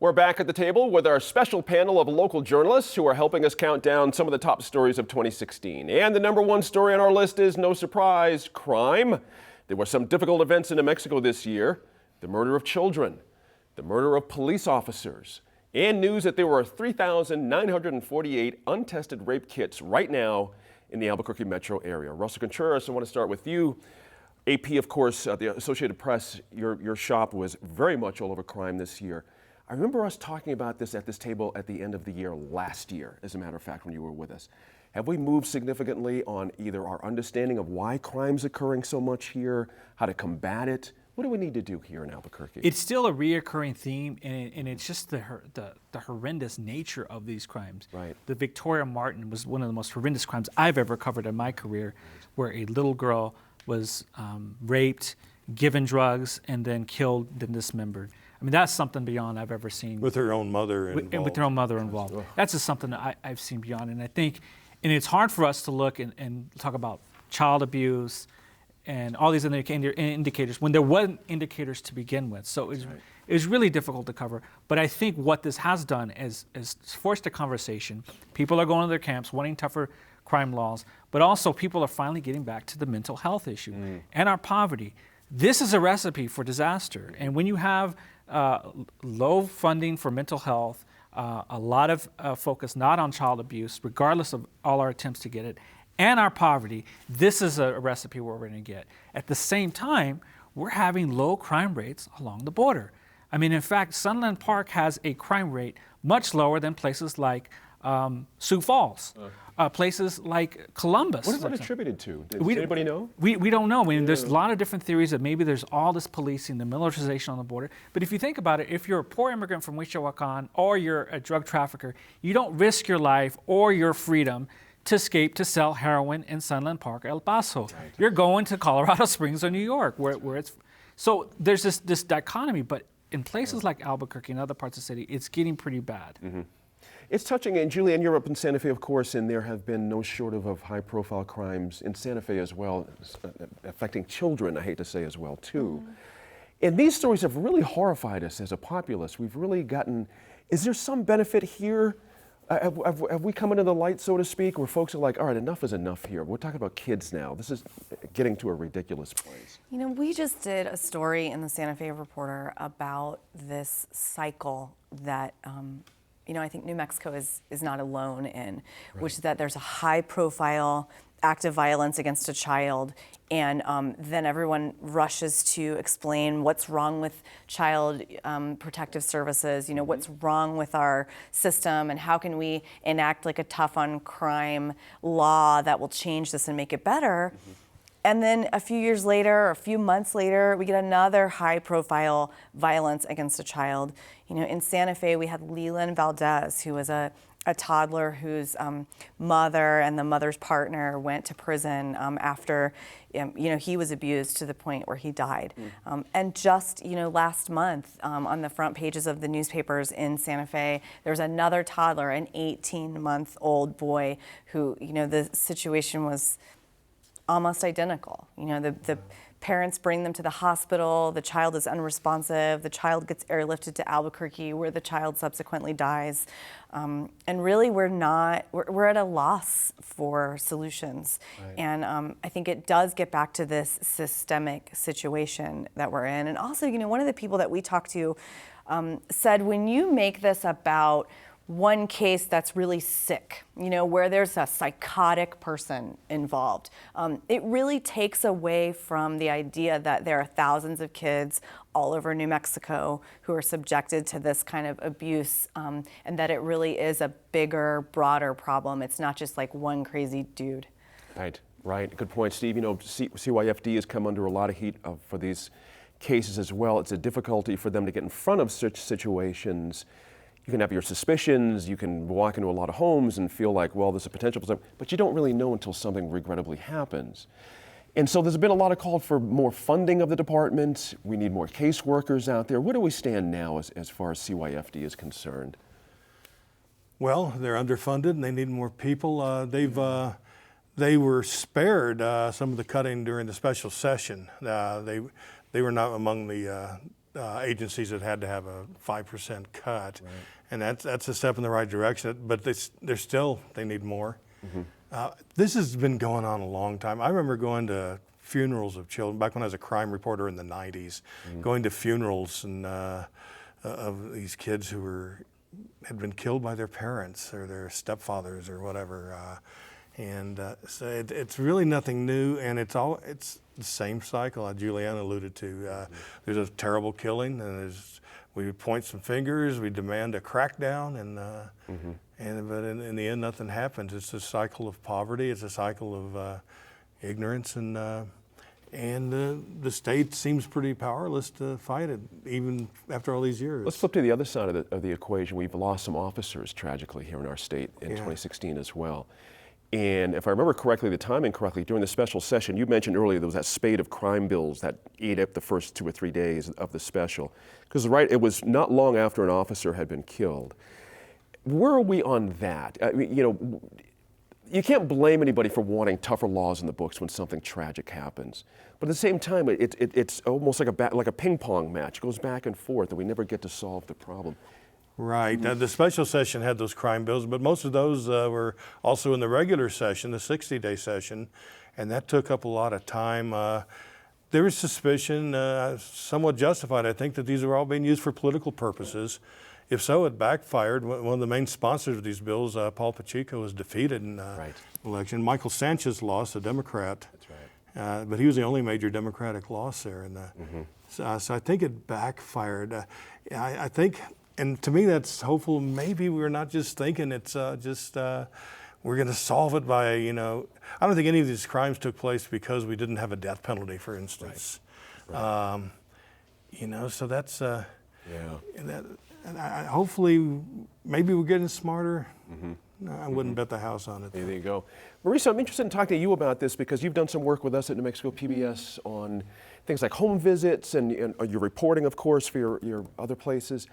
We're back at the table with our special panel of local journalists who are helping us count down some of the top stories of 2016. And the number one story on our list is, no surprise, crime. There were some difficult events in New Mexico this year. The murder of children, the murder of police officers, and news that there were 3,948 untested rape kits right now in the Albuquerque metro area. Russell Contreras, I want to start with you. AP, of course, the Associated Press, your shop was very much all over crime this year. I remember us talking about this at this table at the end of the year last year, as a matter of fact, when you were with us. Have we moved significantly on either our understanding of why crime's occurring so much here, how to combat it? What do we need to do here in Albuquerque? It's still a reoccurring theme, and it's just the horrendous nature of these crimes. Right. The Victoria Martin was one of the most horrendous crimes I've ever covered in my career, where a little girl was raped, given drugs, and then killed, then dismembered. I mean, that's something beyond I've ever seen. With her own mother involved. With her own mother involved. That's just something that I've seen beyond. And I think, and it's hard for us to look and talk about child abuse and all these other indicators when there weren't indicators to begin with. So it's really difficult to cover. But I think what this has done is forced a conversation. People are going to their camps wanting tougher crime laws, but also people are finally getting back to the mental health issue and our poverty. This is a recipe for disaster. And when you have low funding for mental health, a lot of focus not on child abuse, regardless of all our attempts to get it, and our poverty, this is a recipe we're going to get. At the same time, we're having low crime rates along the border. I mean, in fact, Sunland Park has a crime rate much lower than places like Sioux Falls, places like Columbus. What is that attributed to? Does anybody know? We don't know. I mean, there's a lot of different theories that maybe there's all this policing, the militarization on the border. But if you think about it, if you're a poor immigrant from Michoacan or you're a drug trafficker, you don't risk your life or your freedom to escape to sell heroin in Sunland Park, El Paso. Right. You're going to Colorado Springs or New York, where it's. So there's this dichotomy, but in places like Albuquerque and other parts of the city, it's getting pretty bad. Mm-hmm. It's touching, and Julianne, you're up in Santa Fe, of course, and there have been no short of high-profile crimes in Santa Fe as well, affecting children, I hate to say as well, too. Mm-hmm. And these stories have really horrified us as a populace. We've really gotten, is there some benefit here? Have we come into the light, so to speak, where folks are like, all right, enough is enough here. We're talking about kids now. This is getting to a ridiculous place. You know, we just did a story in the Santa Fe Reporter about this cycle that, you know, I think New Mexico is not alone in, which is that there's a high-profile act of violence against a child, and then everyone rushes to explain what's wrong with child protective services, you know, what's wrong with our system, and how can we enact like a tough on crime law that will change this and make it better. And then a few years later, or a few months later, we get another high-profile violence against a child. You know, in Santa Fe, we had Leland Valdez, who was a toddler whose mother and the mother's partner went to prison after, you know, he was abused to the point where he died. And just, you know, last month, on the front pages of the newspapers in Santa Fe, there was another toddler, an 18-month-old boy, who, you know, the situation was almost identical. You know, the parents bring them to the hospital, the child is unresponsive, the child gets airlifted to Albuquerque, where the child subsequently dies. And really, we're at a loss for solutions. Right. And I think it does get back to this systemic situation that we're in. And also, you know, one of the people that we talked to said, when you make this about one case that's really sick, you know, where there's a psychotic person involved, it really takes away from the idea that there are thousands of kids all over New Mexico who are subjected to this kind of abuse, and that it really is a bigger, broader problem. It's not just like one crazy dude. Right. Good point, Steve. You know, CYFD has come under a lot of heat for these cases as well. It's a difficulty for them to get in front of such situations. You can have your suspicions, you can walk into a lot of homes and feel like, well, there's a potential for something, but you don't really know until something regrettably happens. And so there's been a lot of call for more funding of the department. We need more caseworkers out there. Where do we stand now as far as CYFD is concerned? Well, they're underfunded and they need more people. They were spared some of the cutting during the special session. They were not among the agencies that had to have a 5% cut, and that's a step in the right direction. But they need more. This has been going on a long time. I remember going to funerals of children back when I was a crime reporter in the 90s, going to funerals and of these kids who had been killed by their parents or their stepfathers or whatever. So it's really nothing new, and it's the same cycle Julianne alluded to. There's a terrible killing, and we point some fingers, we demand a crackdown, but in the end, nothing happens. It's a cycle of poverty. It's a cycle of ignorance, and the state seems pretty powerless to fight it, even after all these years. Let's flip to the other side of the equation. We've lost some officers tragically here in our state in 2016 as well. And if I remember correctly, the timing correctly, during the special session, you mentioned earlier there was that spate of crime bills that ate up the first 2 or 3 days of the special. Because it was not long after an officer had been killed. Where are we on that? I mean, you can't blame anybody for wanting tougher laws in the books when something tragic happens. But at the same time, it's almost like a ping pong match. It goes back and forth, and we never get to solve the problem. Right. The special session had those crime bills, but most of those were also in the regular session, the 60-day session, and that took up a lot of time. There was suspicion, somewhat justified, I think, that these were all being used for political purposes. If so, it backfired. One of the main sponsors of these bills, Paul Pacheco, was defeated in election. Michael Sanchez lost, a Democrat. That's right. But he was the only major Democratic loss there. So I think it backfired. I think, and to me that's hopeful, maybe we're not just thinking it's we're going to solve it by, I don't think any of these crimes took place because we didn't have a death penalty, for instance. Right. So that's, hopefully, maybe we're getting smarter. No, I wouldn't bet the house on it. There you go. Marisa, I'm interested in talking to you about this because you've done some work with us at New Mexico PBS on things like home visits and your reporting, of course, for your other places.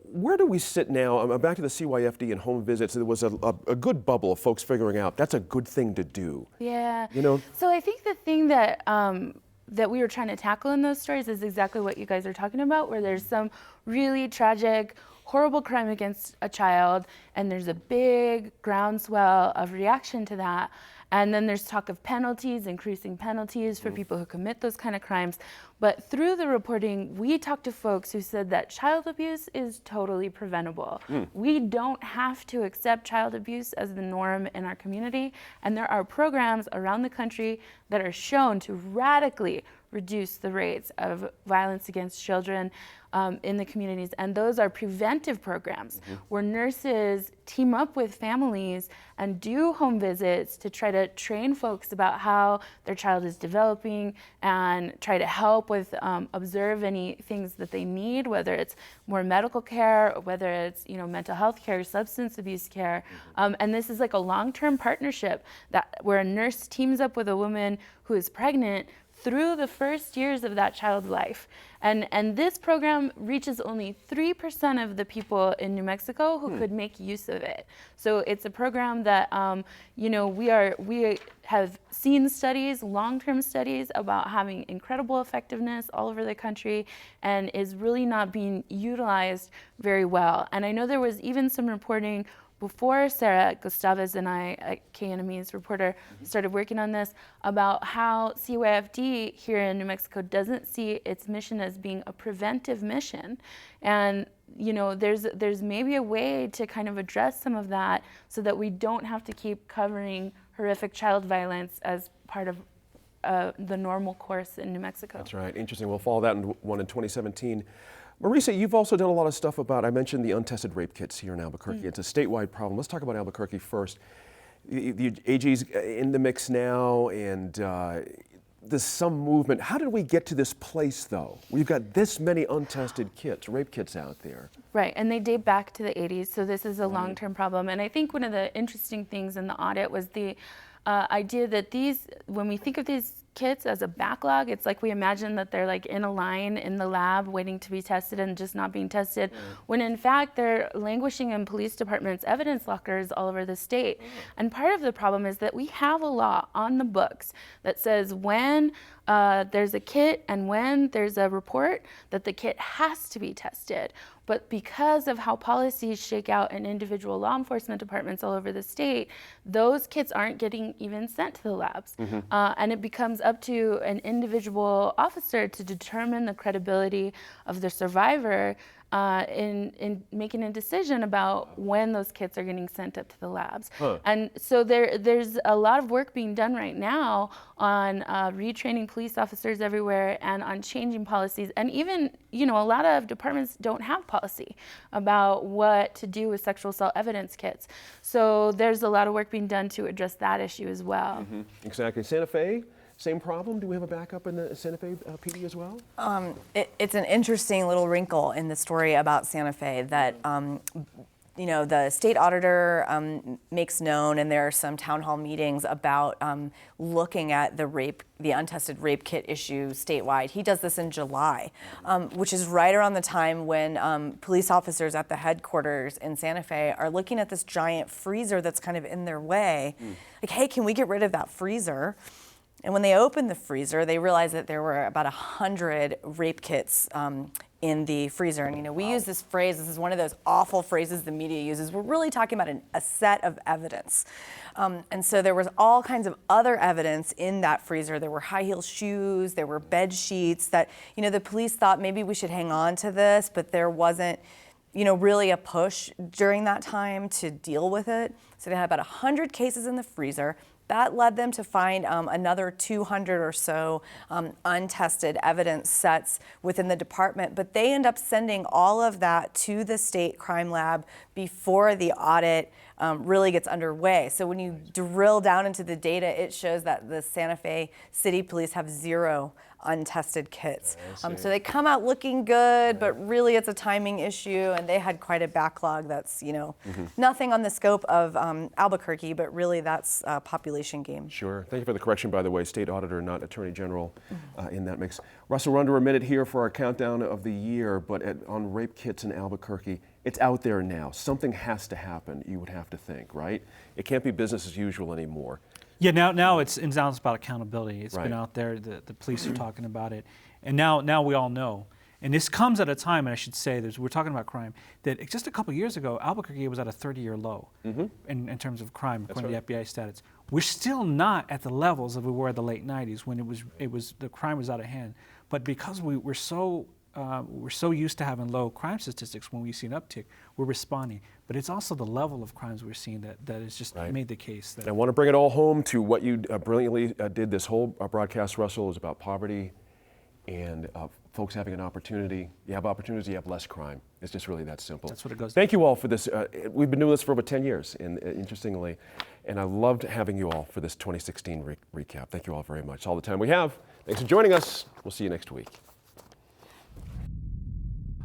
Where do we sit now? I'm back to the CYFD and home visits. There was a good bubble of folks figuring out that's a good thing to do. Yeah. So I think the thing that that we were trying to tackle in those stories is exactly what you guys are talking about, where there's some really tragic, horrible crime against a child, and there's a big groundswell of reaction to that. And then there's talk of penalties, increasing penalties for people who commit those kind of crimes. But through the reporting, we talked to folks who said that child abuse is totally preventable. We don't have to accept child abuse as the norm in our community. And there are programs around the country that are shown to radically reduce the rates of violence against children in the communities. And those are preventive programs where nurses team up with families and do home visits to try to train folks about how their child is developing and try to help with observe any things that they need, whether it's more medical care, or whether it's mental health care, substance abuse care. And this is like a long-term partnership where a nurse teams up with a woman who is pregnant through the first years of that child's life. And this program reaches only 3% of the people in New Mexico who could make use of it. So it's a program that we have seen studies, long-term studies about having incredible effectiveness all over the country and is really not being utilized very well. And I know there was even some reporting before Sarah Gustavez and I, at KNME's reporter, started working on this, about how CYFD here in New Mexico doesn't see its mission as being a preventive mission. And there's maybe a way to kind of address some of that so that we don't have to keep covering horrific child violence as part of the normal course in New Mexico. That's right. Interesting. We'll follow that one in 2017. Marisa, you've also done a lot of stuff about, I mentioned the untested rape kits here in Albuquerque. It's a statewide problem. Let's talk about Albuquerque first. The AG's in the mix now, and there's some movement. How did we get to this place, though? We've got this many untested kits, rape kits out there. Right, and they date back to the 80s, so this is a long-term problem. And I think one of the interesting things in the audit was the idea that when we think of these kits as a backlog. It's like we imagine that they're like in a line in the lab waiting to be tested and just not being tested, when in fact they're languishing in police departments' evidence lockers all over the state. And part of the problem is that we have a law on the books that says when there's a kit and when there's a report that the kit has to be tested. But because of how policies shake out in individual law enforcement departments all over the state, those kits aren't getting even sent to the labs. And it becomes up to an individual officer to determine the credibility of the survivor in making a decision about when those kits are getting sent up to the labs. And so there's a lot of work being done right now on retraining police officers everywhere and on changing policies. And even, a lot of departments don't have policy about what to do with sexual assault evidence kits. So there's a lot of work being done to address that issue as well. Exactly. Santa Fe, same problem? Do we have a backup in the Santa Fe PD as well? It's an interesting little wrinkle in the story about Santa Fe that the state auditor makes known, and there are some town hall meetings about looking at the untested rape kit issue statewide. He does this in July, which is right around the time when police officers at the headquarters in Santa Fe are looking at this giant freezer that's kind of in their way. Like, hey, can we get rid of that freezer? And when they opened the freezer, they realized that there were about 100 rape kits in the freezer. And we use this phrase, this is one of those awful phrases the media uses. We're really talking about a set of evidence. And so there was all kinds of other evidence in that freezer. There were high heel shoes, there were bed sheets that, the police thought maybe we should hang on to this, but there wasn't, really a push during that time to deal with it. So they had about 100 cases in the freezer. That led them to find another 200 or so untested evidence sets within the department, but they end up sending all of that to the state crime lab before the audit really gets underway. So when you drill down into the data, it shows that the Santa Fe City Police have 0 untested kits. So they come out looking good, but really it's a timing issue, and they had quite a backlog that's, nothing on the scope of Albuquerque, but really that's a population game. Sure. Thank you for the correction, by the way. State Auditor, not Attorney General in that mix. Russell, we're under a minute here for our countdown of the year, but on rape kits in Albuquerque, it's out there now. Something has to happen, you would have to think, right? It can't be business as usual anymore. Yeah, now it's about accountability. It's Right. been out there. The police are talking about it, and now we all know. And this comes at a time, and I should say, we're talking about crime, that just a couple years ago, Albuquerque was at a 30-year low in terms of crime, according to the FBI stats. We're still not at the levels that we were in the late 90s when the crime was out of hand. But because we're so used to having low crime statistics, when we see an uptick, we're responding. But it's also the level of crimes we're seeing that has just made the case. I want to bring it all home to what you brilliantly did this whole broadcast, Russell, is about poverty and folks having an opportunity. You have opportunities, you have less crime. It's just really that simple. That's what it goes. Thank you all for this. We've been doing this for over 10 years, and interestingly, and I loved having you all for this 2016 recap. Thank you all very much. All the time we have. Thanks for joining us. We'll see you next week.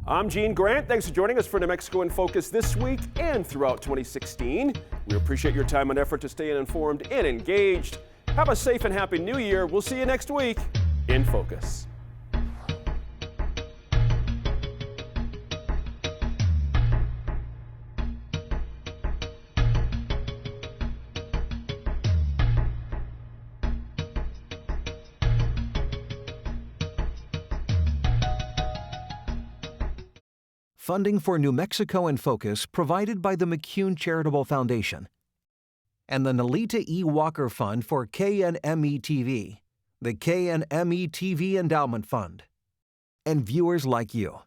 I'm Gene Grant. Thanks for joining us for New Mexico in Focus this week and throughout 2016. We appreciate your time and effort to stay informed and engaged. Have a safe and happy New Year. We'll see you next week in Focus. Funding for New Mexico in Focus provided by the McCune Charitable Foundation and the Nalita E. Walker Fund for KNME-TV, the KNME-TV Endowment Fund, and viewers like you.